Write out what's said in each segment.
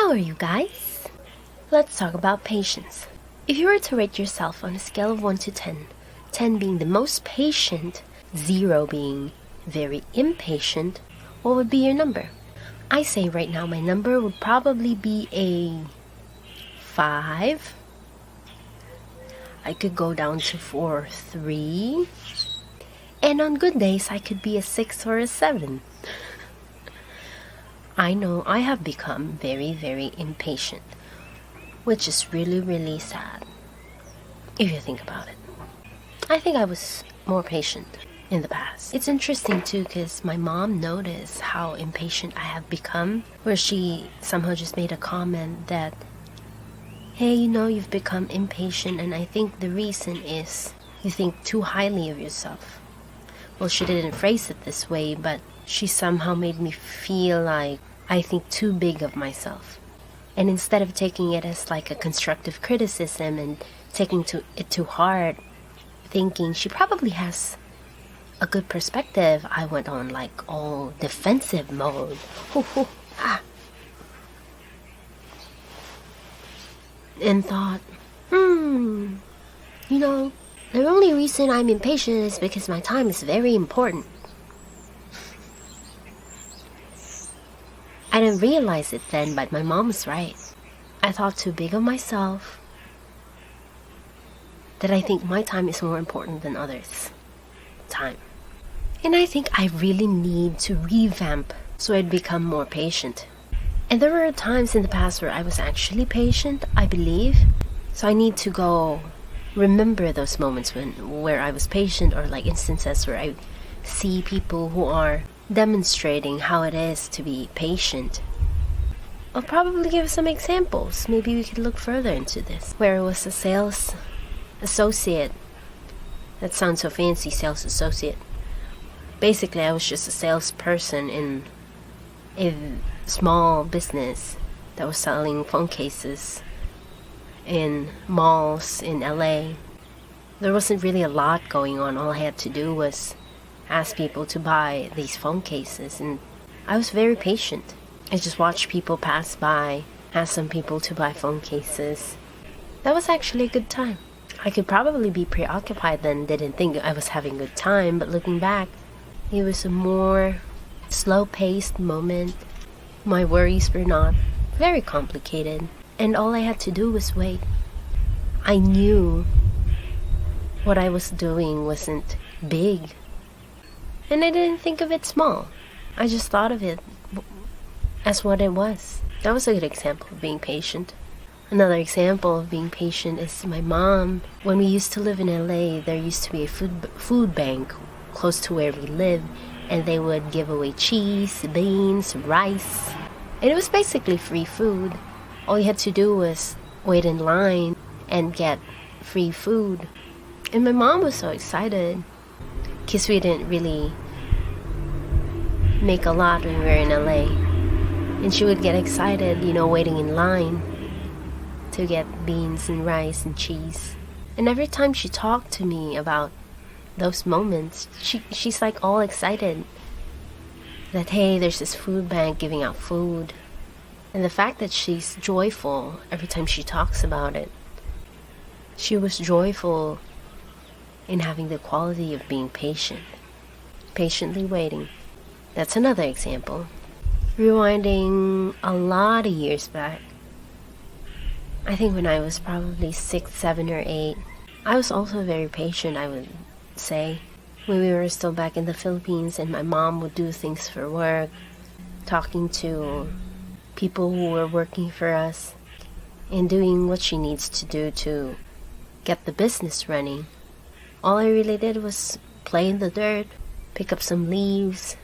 How are you guys? Let's talk about patience. If you were to rate yourself on a scale of 1 to 10, 10 being the most patient, 0 being very impatient, what would be your number? I say right now my number would probably be a 5. I could go down to 4, 3. And on good days, I could be a 6 or a 7. I know I have become very, very impatient, which is really, really sad, if you think about it. I think I was more patient in the past. It's interesting too, because my mom noticed how impatient I have become, where she somehow just made a comment that, hey, you've become impatient, and I think the reason is you think too highly of yourself. Well, she didn't phrase it this way, but she somehow made me feel like I think too big of myself. And instead of taking it as like a constructive criticism and taking it to heart, thinking she probably has a good perspective, I went on like all defensive mode. And thought, the only reason I'm impatient is because my time is very important. I didn't realize it then, but my mom was right. I thought too big of myself, that I think my time is more important than others' time. And I think I really need to revamp so I'd become more patient. And there were times in the past where I was actually patient, I believe. So I need to go remember those moments where I was patient, or like instances where I see people who are demonstrating how it is to be patient. I'll probably give some examples. Maybe we could look further into this. Where it was a sales associate. That sounds so fancy, sales associate. Basically, I was just a salesperson in a small business that was selling phone cases in malls in LA. There wasn't really a lot going on. All I had to do was ask people to buy these phone cases, and I was very patient. I just watched people pass by, ask some people to buy phone cases. That was actually a good time. I could probably be preoccupied then, didn't think I was having a good time, but looking back, it was a more slow-paced moment. My worries were not very complicated, and all I had to do was wait. I knew what I was doing wasn't big, and I didn't think of it small. I just thought of it as what it was. That was a good example of being patient. Another example of being patient is my mom. When we used to live in LA, there used to be a food bank close to where we live, and they would give away cheese, beans, rice, and it was basically free food. All you had to do was wait in line and get free food. And my mom was so excited because we didn't really make a lot when we were in LA. And she would get excited, waiting in line to get beans and rice and cheese. And every time she talked to me about those moments, she's like all excited that, hey, there's this food bank giving out food. And the fact that she's joyful every time she talks about it, she was joyful in having the quality of being patient, patiently waiting. That's another example. Rewinding a lot of years back, I think when I was probably 6, 7, or 8, I was also very patient, I would say. When we were still back in the Philippines and my mom would do things for work, talking to people who were working for us and doing what she needs to do to get the business running. All I really did was play in the dirt, pick up some leaves,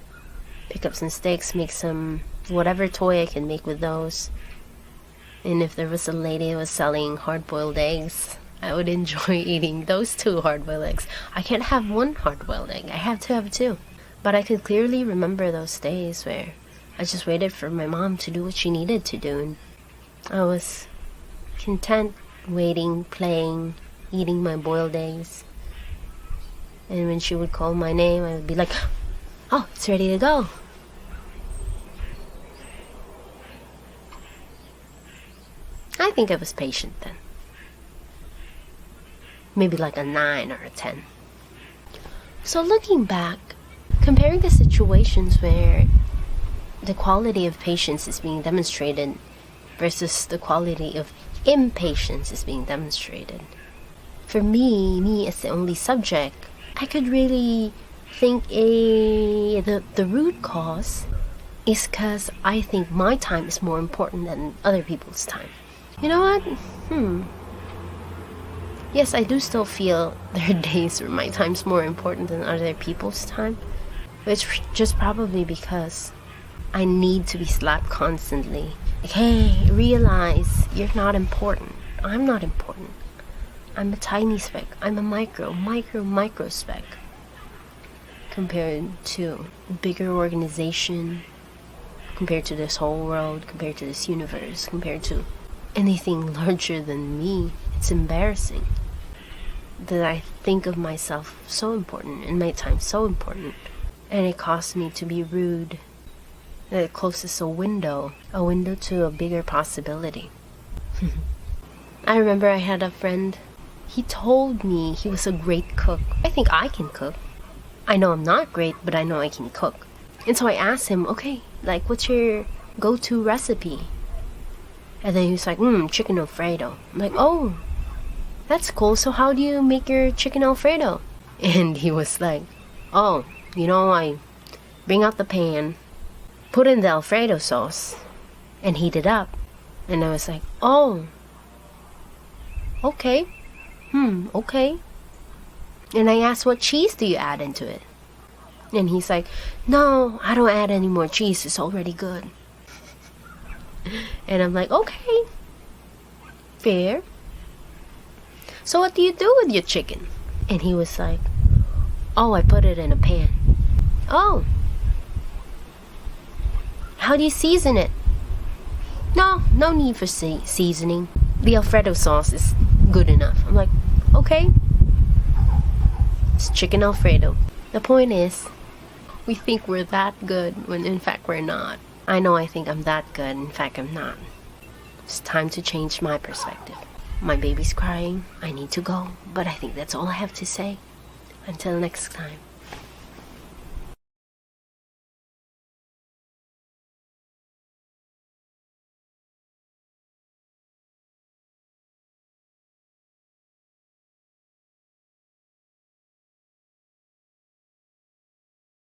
pick up some sticks, make some whatever toy I can make with those. And if there was a lady who was selling hard-boiled eggs, I would enjoy eating those 2 hard-boiled eggs. I can't have 1 hard-boiled egg. I have to have 2. But I could clearly remember those days where I just waited for my mom to do what she needed to do. And I was content waiting, playing, eating my boiled eggs. And when she would call my name, I would be like, oh, it's ready to go. I think I was patient then. Maybe like a 9 or a 10. So looking back, comparing the situations where the quality of patience is being demonstrated versus the quality of impatience is being demonstrated. For me as the only subject, I could really think the root cause is because I think my time is more important than other people's time. You know what? Yes, I do still feel there are days where my time's more important than other people's time. But it's just probably because I need to be slapped constantly. Like, hey, realize you're not important. I'm not important. I'm a tiny speck. I'm a microspeck. Compared to a bigger organization, compared to this whole world, compared to this universe, compared to anything larger than me. It's embarrassing that I think of myself so important and my time so important, and it caused me to be rude. That it closes a window to a bigger possibility. I remember I had a friend. He told me he was a great cook. I think I can cook. I know I'm not great, but I know I can cook. And so I asked him, okay, like, what's your go-to recipe? And then he was like, chicken Alfredo. I'm like, oh, that's cool. So how do you make your chicken Alfredo? And he was like, oh, I bring out the pan, put in the Alfredo sauce, and heat it up. And I was like, oh, okay. Okay. And I asked, what cheese do you add into it? And he's like, no, I don't add any more cheese. It's already good. And I'm like, okay. Fair. So what do you do with your chicken? And he was like, oh, I put it in a pan. Oh. How do you season it? No need for seasoning. The Alfredo sauce is good enough. I'm like, okay. It's chicken Alfredo. The point is, we think we're that good when in fact we're not. I know I think I'm that good, in fact I'm not. It's time to change my perspective. My baby's crying, I need to go, but I think that's all I have to say. Until next time.